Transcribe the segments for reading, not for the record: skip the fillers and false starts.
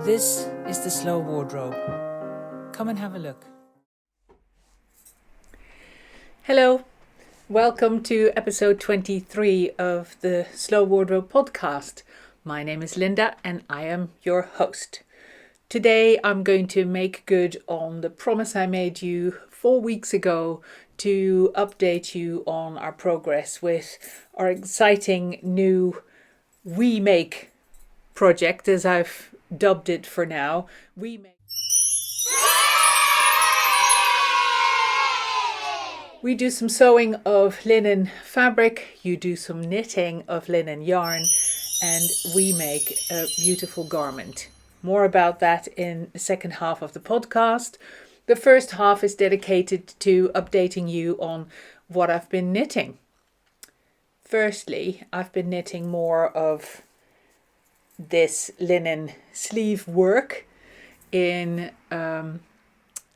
This is the Slow Wardrobe. Come and have a look. Hello, welcome to episode 23 of the Slow Wardrobe podcast. My name is Linda and I am your host. Today I'm going to make good on the promise I made you 4 weeks ago to update you on our progress with our exciting new We Make project, as I've dubbed it for now. We do some sewing of linen fabric, you do some knitting of linen yarn, and we make a beautiful garment. More about that in the second half of the podcast. The first half is dedicated to updating you on what I've been knitting. Firstly, I've been knitting more of this linen sleeve work in a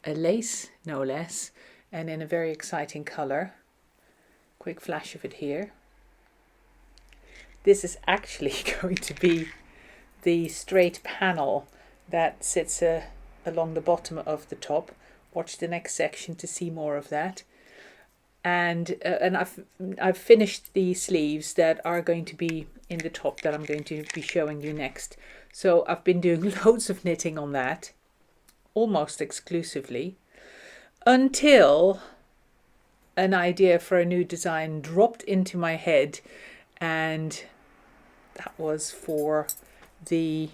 lace, no less, and in a very exciting colour. Quick flash of it here. This is actually going to be the straight panel that sits along the bottom of the top. Watch the next section to see more of that. And I've finished the sleeves that are going to be in the top that I'm going to be showing you next. So I've been doing loads of knitting on that, almost exclusively, until an idea for a new design dropped into my head, and that was for the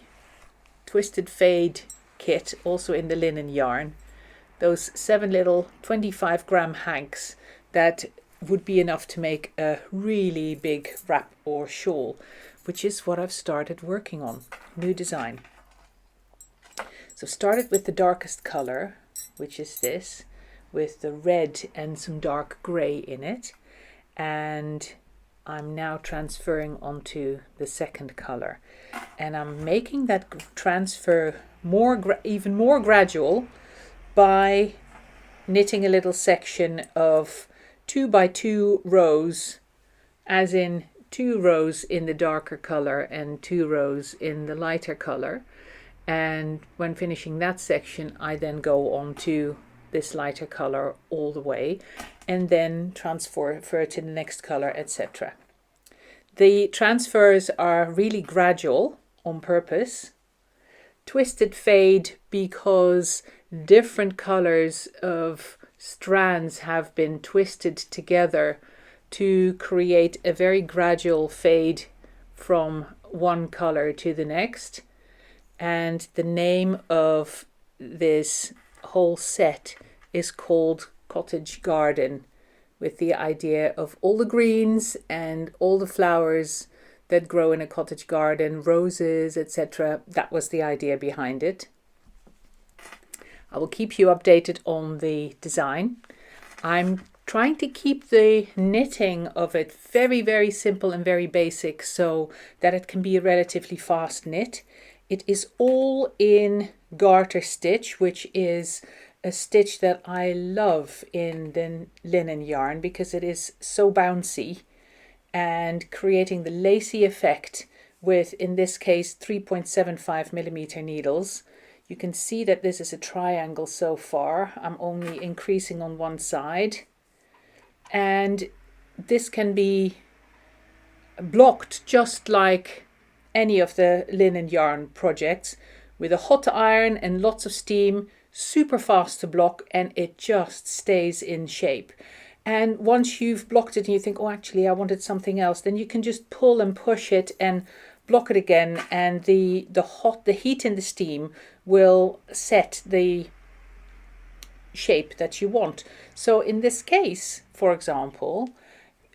Twisted Fade kit, also in the linen yarn. Those 7 little 25-gram hanks that would be enough to make a really big wrap or shawl, which is what I've started working on. New design. So started with the darkest color, which is this, with the red and some dark grey in it, and I'm now transferring onto the second color, and I'm making that transfer even more gradual by knitting a little section of 2 by 2 rows, as in 2 rows in the darker color and 2 rows in the lighter color. And when finishing that section, I then go on to this lighter color all the way, and then transfer to the next color, etc. The transfers are really gradual on purpose. Twisted Fade because different colors of strands have been twisted together to create a very gradual fade from one color to the next. And the name of this whole set is called Cottage Garden, with the idea of all the greens and all the flowers that grow in a cottage garden, roses, etc. That was the idea behind it. I will keep you updated on the design. I'm trying to keep the knitting of it very, very simple and very basic so that it can be a relatively fast knit. It is all in garter stitch, which is a stitch that I love in the linen yarn because it is so bouncy and creating the lacy effect with, in this case, 3.75 millimeter needles. You can see that this is a triangle so far. I'm only increasing on one side. And this can be blocked just like any of the linen yarn projects with a hot iron and lots of steam, super fast to block, and it just stays in shape. And once you've blocked it and you think, oh, actually, I wanted something else, then you can just pull and push it and block it again, and the heat and the steam will set the shape that you want. So in this case, for example,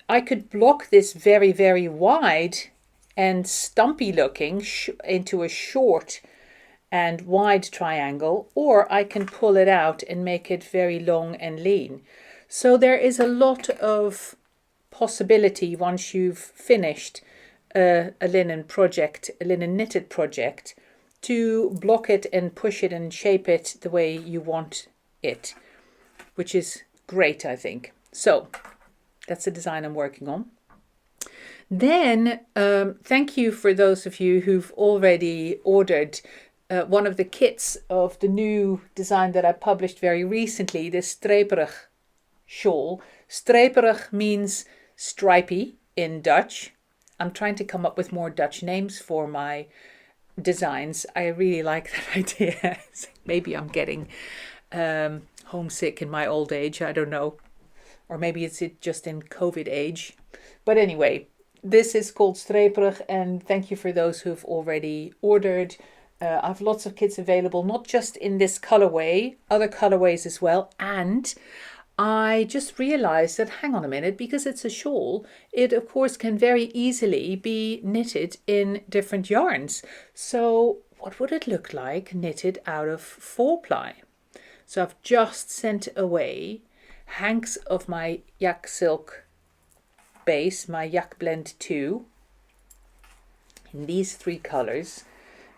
I could block this very, very wide and stumpy looking into a short and wide triangle, or I can pull it out and make it very long and lean. So there is a lot of possibility once you've finished a linen knitted project, to block it and push it and shape it the way you want it, which is great, I think. So that's the design I'm working on. Then thank you for those of you who've already ordered one of the kits of the new design that I published very recently, the streeperig shawl. Streeperig means stripy in Dutch. I'm trying to come up with more Dutch names for my designs. I really like that idea. Maybe I'm getting homesick in my old age. I don't know. Or maybe it's just in COVID age. But anyway, this is called streeperig, and thank you for those who've already ordered. I have lots of kits available, not just in this colorway, other colorways as well. And I just realized that, hang on a minute, because it's a shawl, it of course can very easily be knitted in different yarns. So what would it look like knitted out of 4-ply? So I've just sent away hanks of my yak silk base, my yak blend 2, in these 3 colors.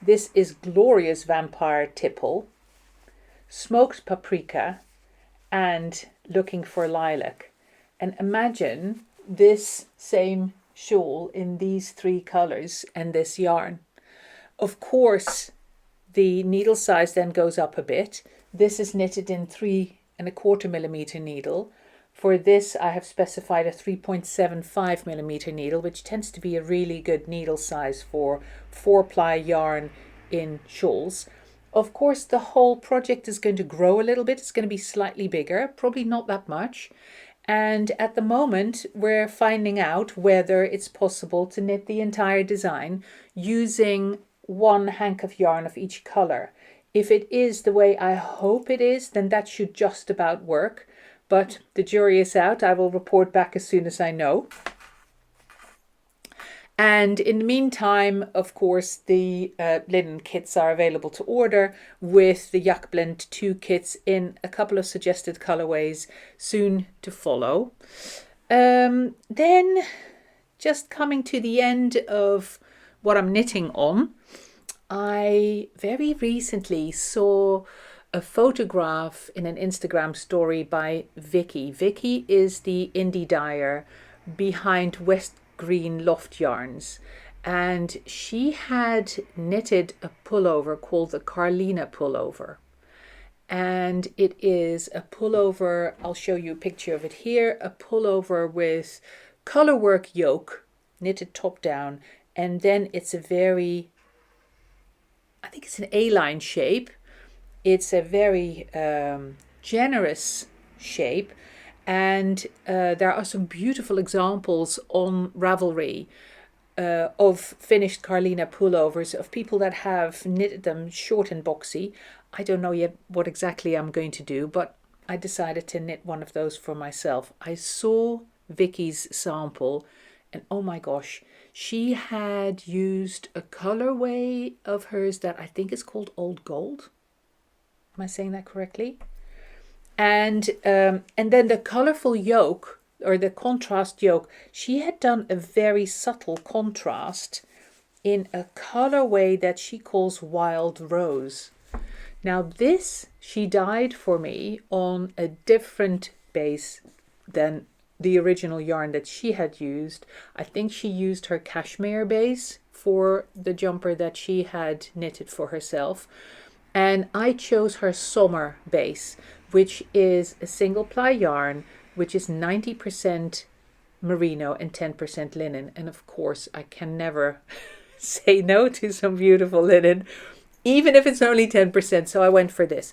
This is glorious vampire tipple, smoked paprika, and looking for lilac. And imagine this same shawl in these 3 colors and this yarn. Of course, the needle size then goes up a bit. This is knitted in 3¼ millimeter needle. For this, I have specified a 3.75 millimeter needle, which tends to be a really good needle size for 4-ply yarn in shawls. Of course, the whole project is going to grow a little bit. It's going to be slightly bigger, probably not that much. And at the moment, we're finding out whether it's possible to knit the entire design using 1 hank of yarn of each color. If it is the way I hope it is, then that should just about work. But the jury is out. I will report back as soon as I know. And in the meantime, of course, the linen kits are available to order with the Yak Blend 2 kits in a couple of suggested colorways soon to follow. Then just coming to the end of what I'm knitting on, I very recently saw a photograph in an Instagram story by Vicky. Vicky is the indie dyer behind West Green Loft Yarns, and she had knitted a pullover called the Carlina pullover. And it is a pullover, I'll show you a picture of it here, a pullover with colorwork yoke, knitted top down, and then it's a very, I think it's an A-line shape. It's a very generous shape, and there are some beautiful examples on Ravelry of finished Carlina pullovers of people that have knitted them short and boxy. I don't know yet what exactly I'm going to do, but I decided to knit one of those for myself. I saw Vicky's sample, and oh my gosh, she had used a colorway of hers that I think is called Old Gold. Am I saying that correctly? And then the colorful yoke, or the contrast yoke, she had done a very subtle contrast in a colorway that she calls Wild Rose. Now this she dyed for me on a different base than the original yarn that she had used. I think she used her cashmere base for the jumper that she had knitted for herself. And I chose her Sommer base, which is a 1-ply yarn, which is 90% merino and 10% linen. And of course, I can never say no to some beautiful linen, even if it's only 10%. So I went for this.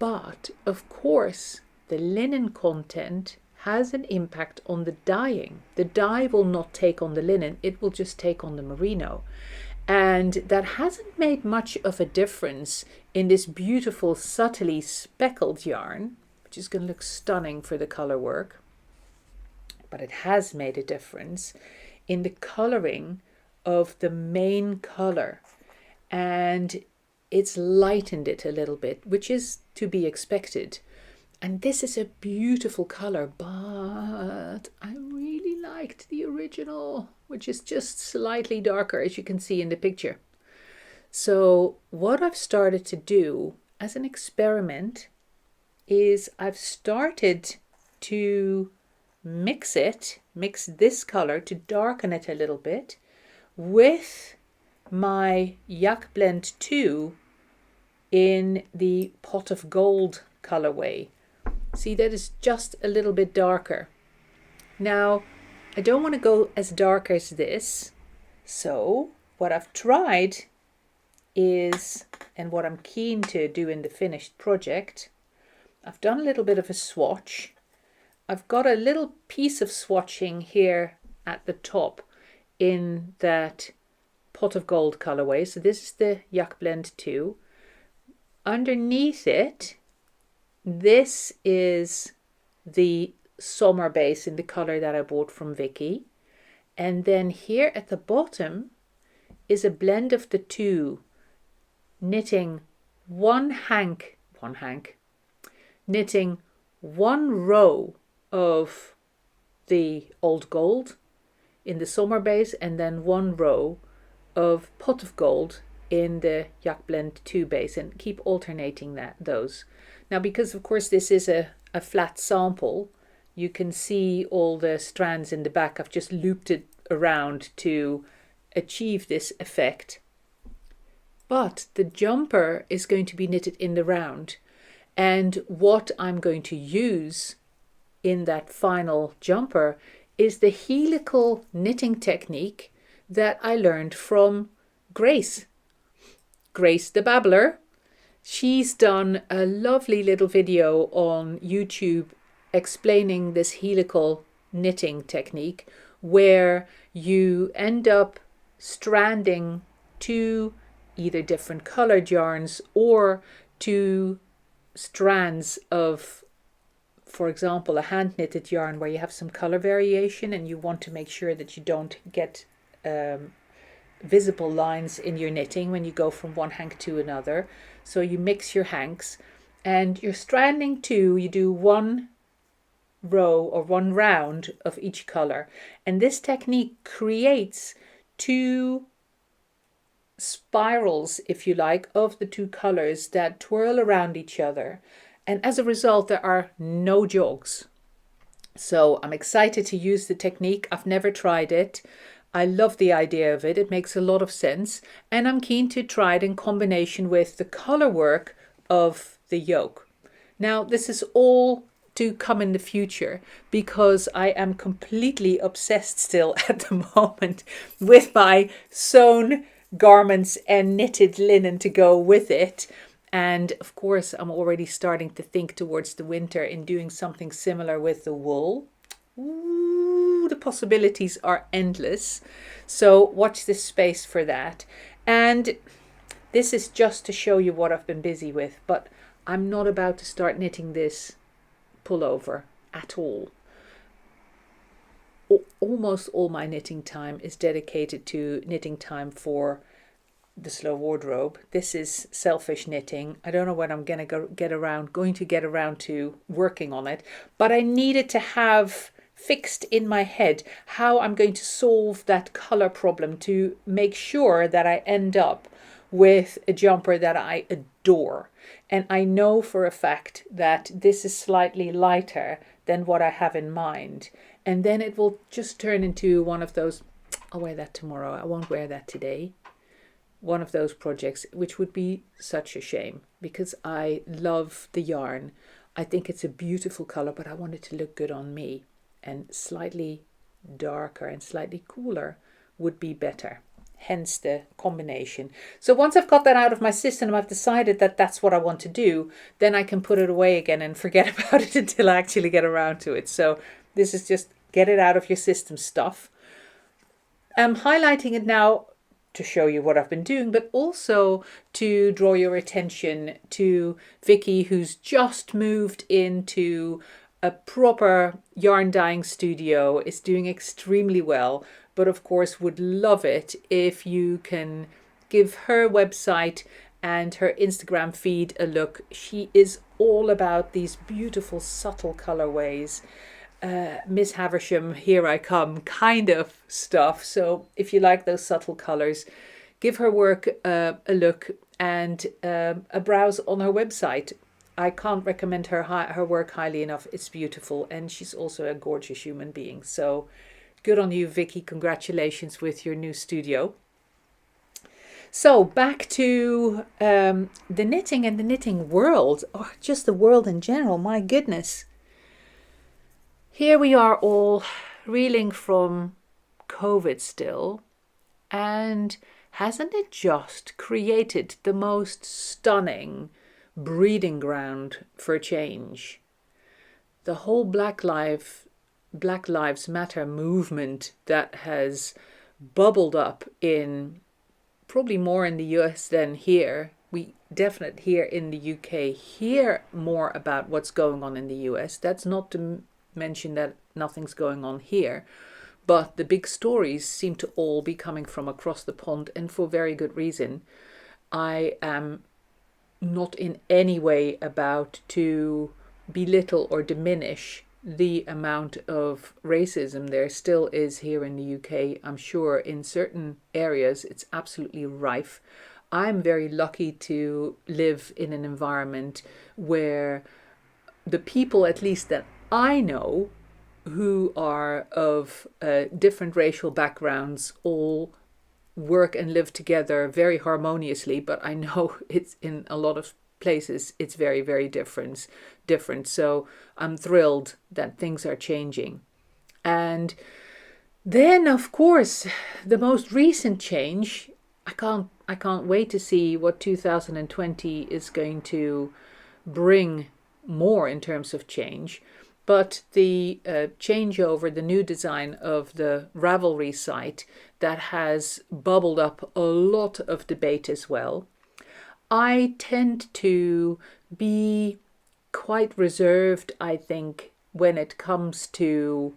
But of course, the linen content has an impact on the dyeing. The dye will not take on the linen, it will just take on the merino. And that hasn't made much of a difference in this beautiful subtly speckled yarn, which is going to look stunning for the color work. But it has made a difference in the coloring of the main color. And it's lightened it a little bit, which is to be expected. And this is a beautiful color, but I really liked the original, which is just slightly darker, as you can see in the picture. So what I've started to do as an experiment is I've started to mix this color to darken it a little bit with my Yak Blend 2 in the Pot of Gold colorway. See, that is just a little bit darker. Now, I don't want to go as dark as this. So what I've tried is, and what I'm keen to do in the finished project, I've done a little bit of a swatch. I've got a little piece of swatching here at the top in that Pot of Gold colorway. So this is the Yak Blend 2. Underneath it, this is the Sommer base in the color that I bought from Vicky. And then here at the bottom is a blend of the two, knitting knitting one row of the Old Gold in the Sommer base and then one row of Pot of Gold in the Yak Blend 2 base, and keep alternating those. Now, because of course this is a flat sample, you can see all the strands in the back. I've just looped it around to achieve this effect. But the jumper is going to be knitted in the round. And what I'm going to use in that final jumper is the helical knitting technique that I learned from Grace the Babbler. She's done a lovely little video on YouTube explaining this helical knitting technique, where you end up stranding two either different colored yarns or two strands of, for example, a hand knitted yarn where you have some color variation and you want to make sure that you don't get visible lines in your knitting when you go from one hank to another. So you mix your hanks and you're stranding two, you do one row or one round of each color, and this technique creates two spirals, if you like, of the two colors that twirl around each other, and as a result there are no jogs. So I'm excited to use the technique. I've never tried it. I love the idea of it. It makes a lot of sense, and I'm keen to try it in combination with the color work of the yoke. Now, this is all to come in the future, because I am completely obsessed still at the moment with my sewn garments and knitted linen to go with it. And of course, I'm already starting to think towards the winter in doing something similar with the wool. Ooh, the possibilities are endless. So watch this space for that. And this is just to show you what I've been busy with, but I'm not about to start knitting this pullover at all. Almost all my knitting time is dedicated to knitting time for the slow wardrobe. This is selfish knitting. I don't know when I'm going to get around to working on it, but I needed to have fixed in my head how I'm going to solve that color problem to make sure that I end up with a jumper that I adore. And I know for a fact that this is slightly lighter than what I have in mind. And then it will just turn into one of those, I'll wear that tomorrow, I won't wear that today. One of those projects, which would be such a shame, because I love the yarn. I think it's a beautiful color, but I want it to look good on me. And slightly darker and slightly cooler would be better. Hence the combination. So once I've got that out of my system and I've decided that that's what I want to do, then I can put it away again and forget about it until I actually get around to it. So this is just get it out of your system stuff. I'm highlighting it now to show you what I've been doing, but also to draw your attention to Vicky, who's just moved into a proper yarn dyeing studio, is doing extremely well, but of course would love it if you can give her website and her Instagram feed a look. She is all about these beautiful subtle colorways, Miss Havisham, here I come kind of stuff. So if you like those subtle colors, give her work a look and a browse on her website. I can't recommend her work highly enough. It's beautiful, and she's also a gorgeous human being. So good on you, Vicky. Congratulations with your new studio. So back to the knitting and the knitting world, or just the world in general. My goodness. Here we are all reeling from COVID still, and hasn't it just created the most stunning breeding ground for change? The whole Black Lives Matter movement that has bubbled up in probably more in the US than here. We definitely here in the UK hear more about what's going on in the US. That's not to mention that nothing's going on here. But the big stories seem to all be coming from across the pond, and for very good reason. I am not in any way about to belittle or diminish the amount of racism there still is here in the UK. I'm sure in certain areas it's absolutely rife. I'm very lucky to live in an environment where the people, at least that I know, who are of different racial backgrounds, all work and live together very harmoniously. But I know it's in a lot of places it's very, very different. So I'm thrilled that things are changing. And then, of course, the most recent change, I can't wait to see what 2020 is going to bring more in terms of change. But the changeover, the new design of the Ravelry site, that has bubbled up a lot of debate as well. I tend to be quite reserved, I think, when it comes to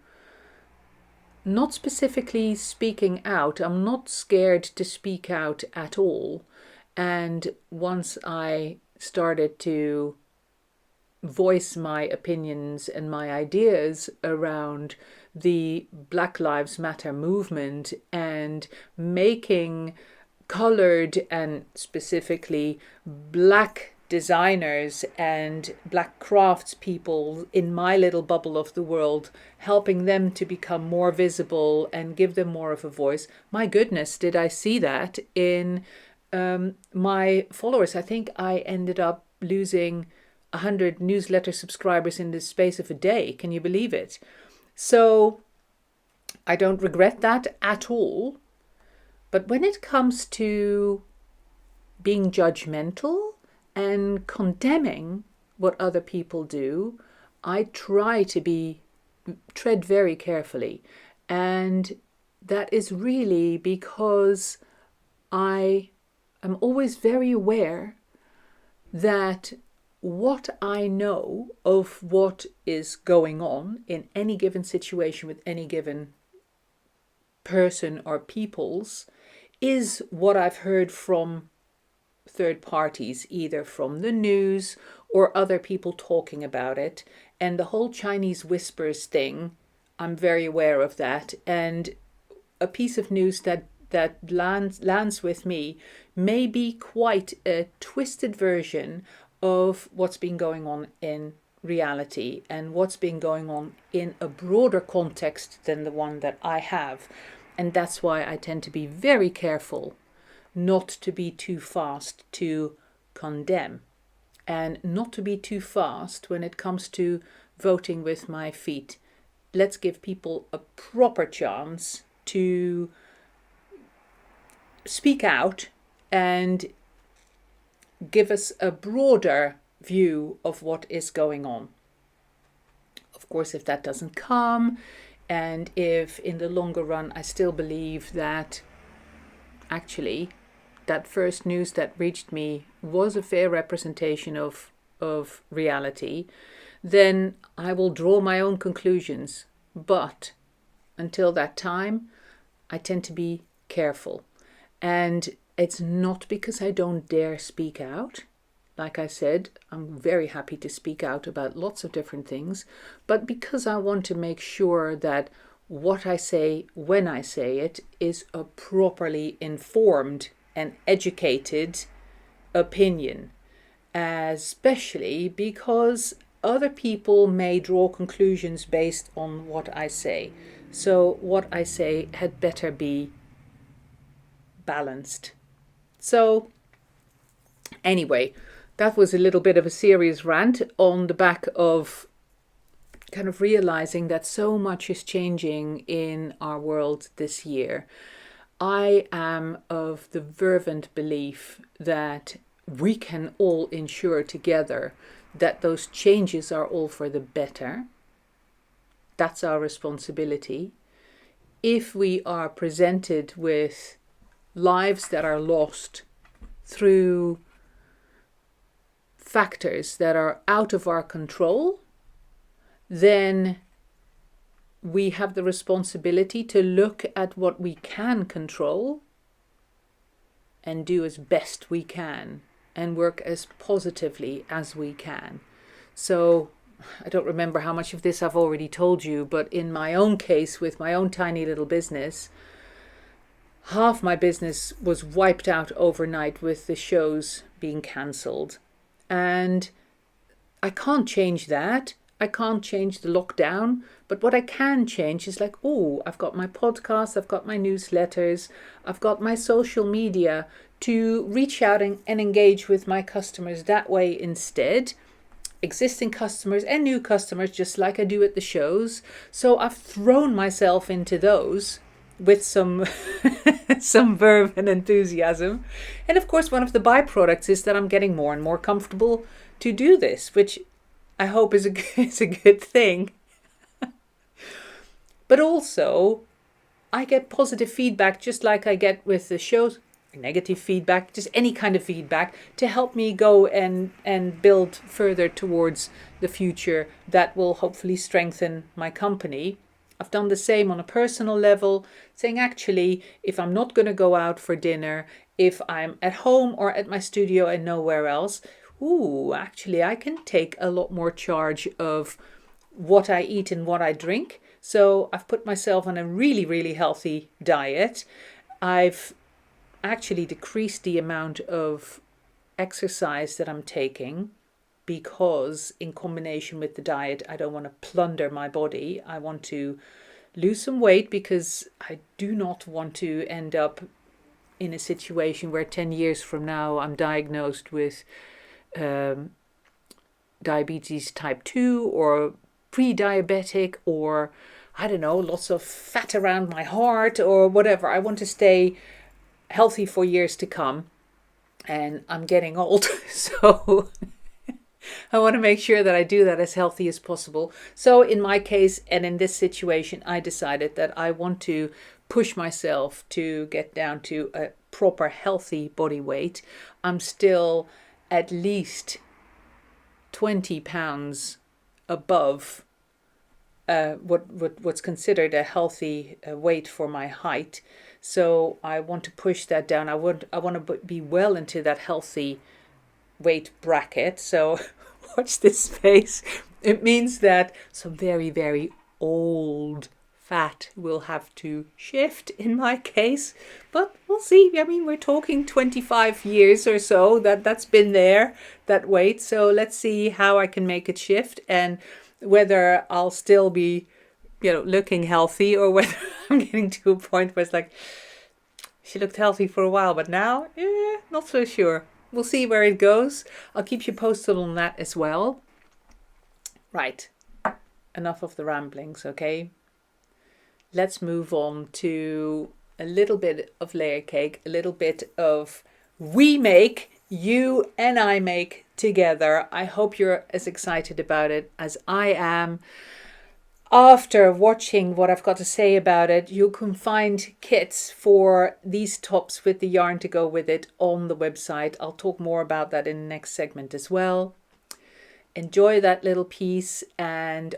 not specifically speaking out. I'm not scared to speak out at all. And once I started to voice my opinions and my ideas around the Black Lives Matter movement and making colored and specifically black designers and black craftspeople in my little bubble of the world, helping them to become more visible and give them more of a voice. My goodness, did I see that in my followers. I think I ended up losing 100 newsletter subscribers in the space of a day. Can you believe it? So I don't regret that at all. But when it comes to being judgmental and condemning what other people do, I try to tread very carefully. And that is really because I am always very aware that what I know of what is going on in any given situation with any given person or peoples is what I've heard from third parties, either from the news or other people talking about it. And the whole Chinese whispers thing, I'm very aware of that. And a piece of news that lands with me may be quite a twisted version of what's been going on in reality and what's been going on in a broader context than the one that I have. And that's why I tend to be very careful not to be too fast to condemn and not to be too fast when it comes to voting with my feet. Let's give people a proper chance to speak out and give us a broader view of what is going on. Of course, if that doesn't come, and if in the longer run I still believe that actually that first news that reached me was a fair representation of reality, then I will draw my own conclusions. But until that time, I tend to be careful. And it's not because I don't dare speak out. Like I said, I'm very happy to speak out about lots of different things, but because I want to make sure that what I say when I say it is a properly informed and educated opinion, especially because other people may draw conclusions based on what I say. So what I say had better be balanced. So anyway, that was a little bit of a serious rant on the back of kind of realizing that so much is changing in our world this year. I am of the fervent belief that we can all ensure together that those changes are all for the better. That's our responsibility. If we are presented with lives that are lost through factors that are out of our control, then we have the responsibility to look at what we can control and do as best we can and work as positively as we can. So I don't remember how much of this I've already told you, but in my own case, with my own tiny little business, half my business was wiped out overnight with the shows being cancelled. And I can't change that. I can't change the lockdown, but what I can change is like, oh, I've got my podcast, I've got my newsletters, I've got my social media to reach out and engage with my customers that way instead. Existing customers and new customers, just like I do at the shows. So I've thrown myself into those with some some verve and enthusiasm. And of course, one of the byproducts is that I'm getting more and more comfortable to do this, which I hope is a good thing. But also, I get positive feedback just like I get with the shows, negative feedback, just any kind of feedback to help me go and build further towards the future that will hopefully strengthen my company. I've done the same on a personal level, saying actually, if I'm not going to go out for dinner, if I'm at home or at my studio and nowhere else, actually I can take a lot more charge of what I eat and what I drink. So I've put myself on a really, really healthy diet. I've actually decreased the amount of exercise that I'm taking because in combination with the diet, I don't want to plunder my body. I want to lose some weight because I do not want to end up in a situation where 10 years from now I'm diagnosed with diabetes type 2 or pre-diabetic or I don't know, lots of fat around my heart or whatever. I want to stay healthy for years to come, and I'm getting old, so I want to make sure that I do that as healthy as possible. So in my case and in this situation, I decided that I want to push myself to get down to a proper healthy body weight. I'm still at least 20 pounds above what's considered a healthy weight for my height. So I want to push that down. I want to be well into that healthy weight bracket. So watch this space. It means that some very, very old fat will have to shift in my case, but we'll see. I mean, we're talking 25 years or so that's been there, that weight. So let's see how I can make it shift and whether I'll still be, looking healthy or whether I'm getting to a point where it's like, she looked healthy for a while, but now, not so sure. We'll see where it goes. I'll keep you posted on that as well. Right. Enough of the ramblings, okay? Let's move on to a little bit of Layercake, a little bit of we make, you and I make together. I hope you're as excited about it as I am. After watching what I've got to say about it, you can find kits for these tops with the yarn to go with it on the website. I'll talk more about that in the next segment as well. Enjoy that little piece. And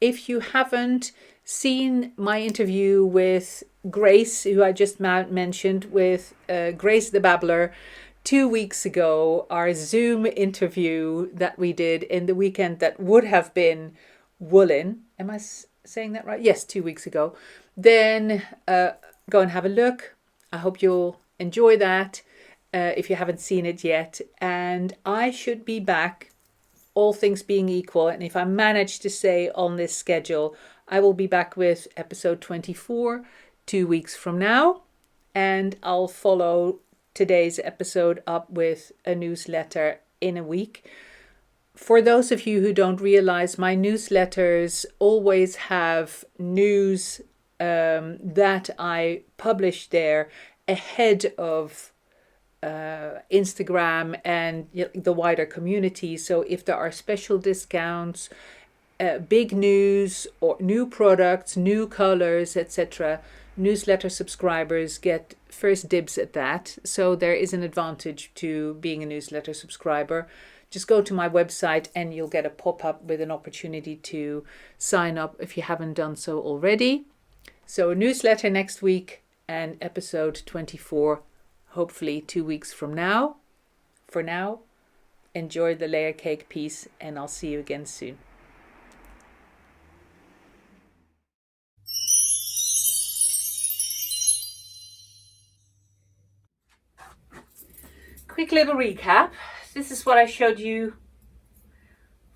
if you haven't seen my interview with Grace, who I just mentioned, with Grace the Babbler, 2 weeks ago, our Zoom interview that we did in the weekend that would have been woolen. Am I saying that right? Yes, 2 weeks ago. Then go and have a look. I hope you'll enjoy that if you haven't seen it yet. And I should be back, all things being equal. And if I manage to stay on this schedule, I will be back with episode 24 2 weeks from now. And I'll follow today's episode up with a newsletter in a week. For those of you who don't realize, my newsletters always have news that I publish there ahead of Instagram and the wider community. So if there are special discounts, big news or new products, new colors, etc., newsletter subscribers get first dibs at that. So there is an advantage to being a newsletter subscriber. Just go to my website and you'll get a pop-up with an opportunity to sign up if you haven't done so already. So a newsletter next week and episode 24, hopefully 2 weeks from now. For now, enjoy the layer cake piece and I'll see you again soon. Quick little recap. This is what I showed you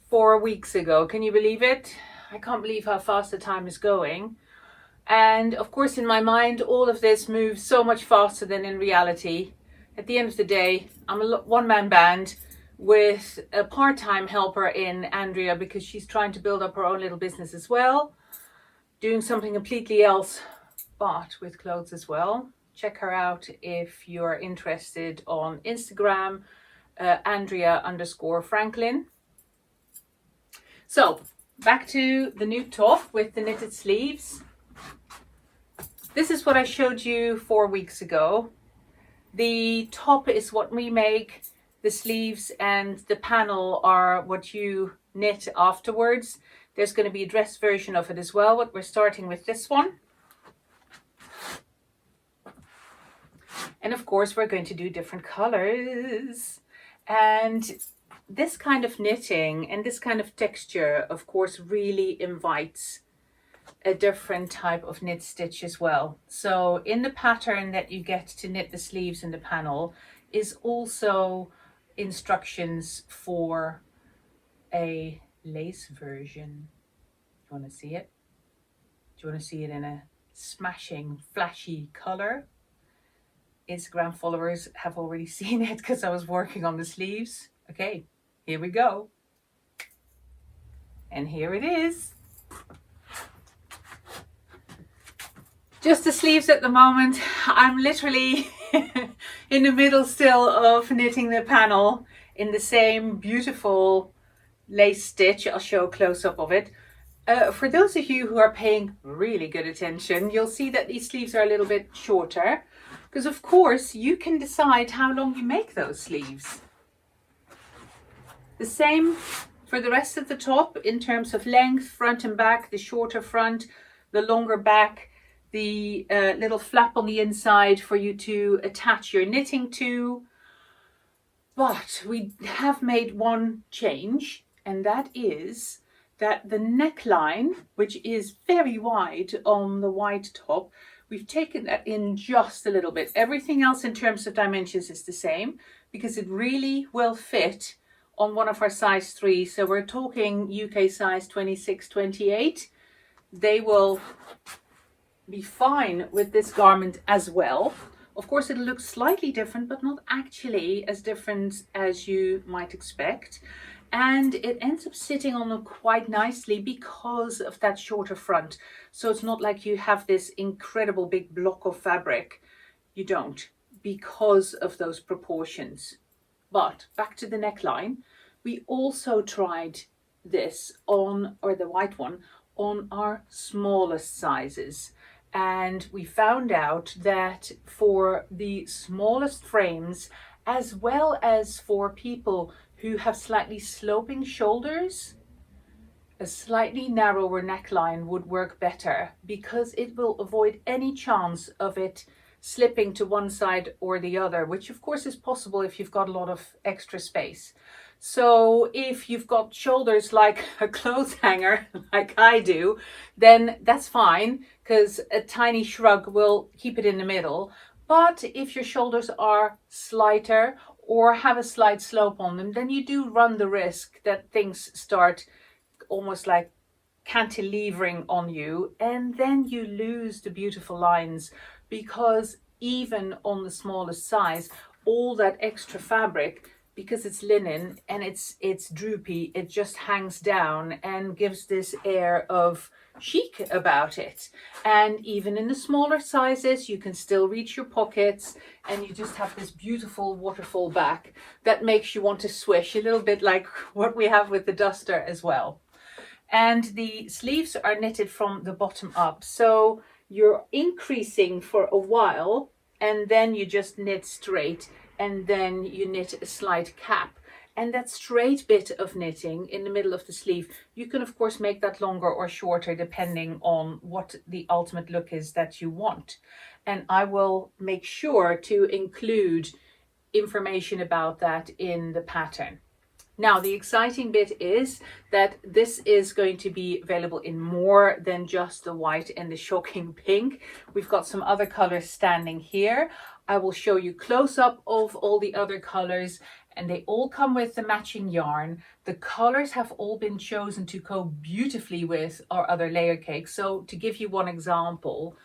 4 weeks ago. Can you believe it? I can't believe how fast the time is going. And of course, in my mind, all of this moves so much faster than in reality. At the end of the day, I'm a one-man band with a part-time helper in Andrea because she's trying to build up her own little business as well, doing something completely else, but with clothes as well. Check her out if you're interested on Instagram, Andrea_Franklin. So back to the new top with the knitted sleeves. This is what I showed you 4 weeks ago. The top is what we make. The sleeves and the panel are what you knit afterwards. There's going to be a dress version of it as well, but we're starting with this one. And of course, we're going to do different colors. And this kind of knitting and this kind of texture, of course, really invites a different type of knit stitch as well. So in the pattern that you get to knit the sleeves in the panel is also instructions for a lace version. Do you want to see it? Do you want to see it in a smashing, flashy color? Instagram followers have already seen it because I was working on the sleeves. Okay, here we go. And here it is. Just the sleeves at the moment. I'm literally in the middle still of knitting the panel in the same beautiful lace stitch. I'll show a close-up of it. For those of you who are paying really good attention, you'll see that these sleeves are a little bit shorter because of course you can decide how long you make those sleeves. The same for the rest of the top in terms of length, front and back, the shorter front, the longer back, the little flap on the inside for you to attach your knitting to. But we have made one change, and that is that the neckline, which is very wide on the white top, we've taken that in just a little bit. Everything else in terms of dimensions is the same because it really will fit on one of our size 3. So we're talking UK size 26, 28. They will be fine with this garment as well. Of course, it'll look slightly different, but not actually as different as you might expect. And it ends up sitting on them quite nicely because of that shorter front. So it's not like you have this incredible big block of fabric. You don't, because of those proportions. But back to the neckline, we also tried this on, or the white one, on our smallest sizes. And we found out that for the smallest frames, as well as for people who have slightly sloping shoulders, a slightly narrower neckline would work better because it will avoid any chance of it slipping to one side or the other, which of course is possible if you've got a lot of extra space. So if you've got shoulders like a clothes hanger, like I do, then that's fine because a tiny shrug will keep it in the middle. But if your shoulders are slighter or have a slight slope on them, then you do run the risk that things start almost like cantilevering on you, and then you lose the beautiful lines, because even on the smallest size, all that extra fabric, because it's linen and it's droopy, it just hangs down and gives this air of chic about it. And even in the smaller sizes, you can still reach your pockets, and you just have this beautiful waterfall back that makes you want to swish, a little bit like what we have with the duster as well. And the sleeves are knitted from the bottom up, so you're increasing for a while, and then you just knit straight, and then you knit a slight cap. And that straight bit of knitting in the middle of the sleeve, you can of course make that longer or shorter depending on what the ultimate look is that you want. And I will make sure to include information about that in the pattern. Now, the exciting bit is that this is going to be available in more than just the white and the shocking pink. We've got some other colors standing here. I will show you close up of all the other colors, and they all come with the matching yarn. The colors have all been chosen to go beautifully with our other layer cakes. So to give you one example,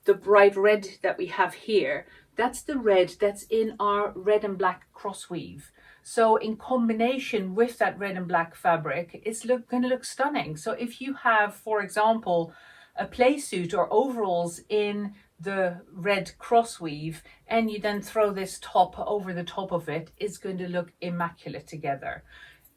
the bright red that we have here, that's the red that's in our red and black cross weave. So in combination with that red and black fabric, it's going to look stunning. So if you have, for example, a play suit or overalls in the red cross weave, and you then throw this top over the top of it, it's going to look immaculate together.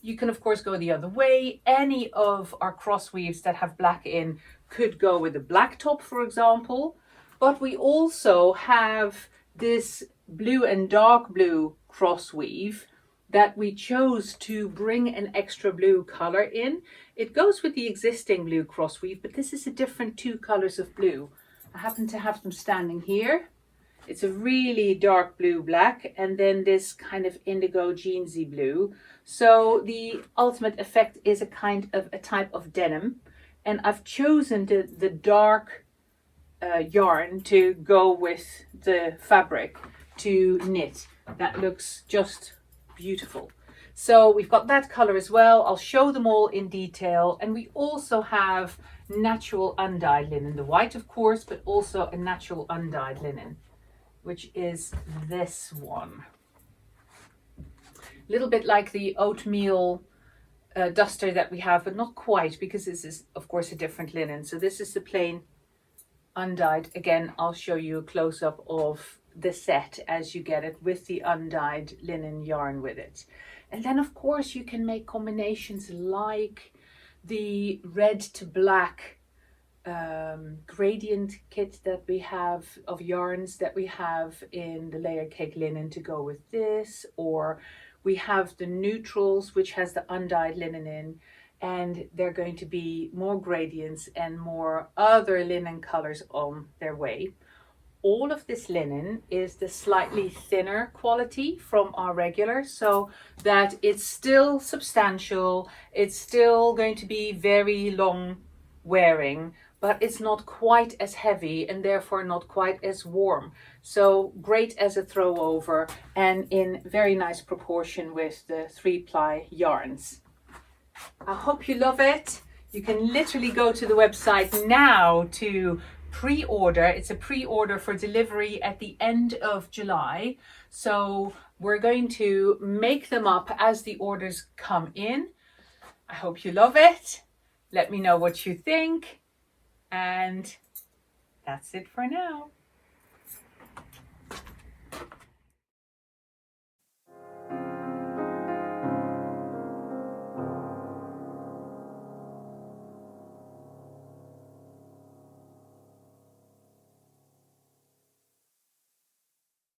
You can of course go the other way. Any of our cross weaves that have black in could go with a black top, for example. But we also have this blue and dark blue cross weave that we chose to bring an extra blue color in. It goes with the existing blue cross weave, but this is a different two colors of blue. I happen to have them standing here. It's a really dark blue black, and then this kind of indigo jeansy blue. So the ultimate effect is a kind of a type of denim, and I've chosen the dark yarn to go with the fabric to knit. That looks just beautiful. So we've got that color as well. I'll show them all in detail. And we also have natural undyed linen, the white of course, but also a natural undyed linen, which is this one. A little bit like the oatmeal duster that we have, but not quite, because this is of course a different linen. So this is the plain undyed. Again, I'll show you a close-up of the set as you get it with the undyed linen yarn with it. And then of course you can make combinations like the red to black gradient kit that we have of yarns that we have in the layer cake linen to go with this, or we have the neutrals which has the undyed linen in, and they're going to be more gradients and more other linen colors on their way. All of this linen is the slightly thinner quality from our regular, so that it's still substantial, it's still going to be very long wearing, but it's not quite as heavy and therefore not quite as warm. So great as a throw over, and in very nice proportion with the 3-ply yarns. I hope you love it. You can literally go to the website now to pre-order. It's a pre-order for delivery at the end of July. So we're going to make them up as the orders come in. I hope you love it. Let me know what you think. And that's it for now.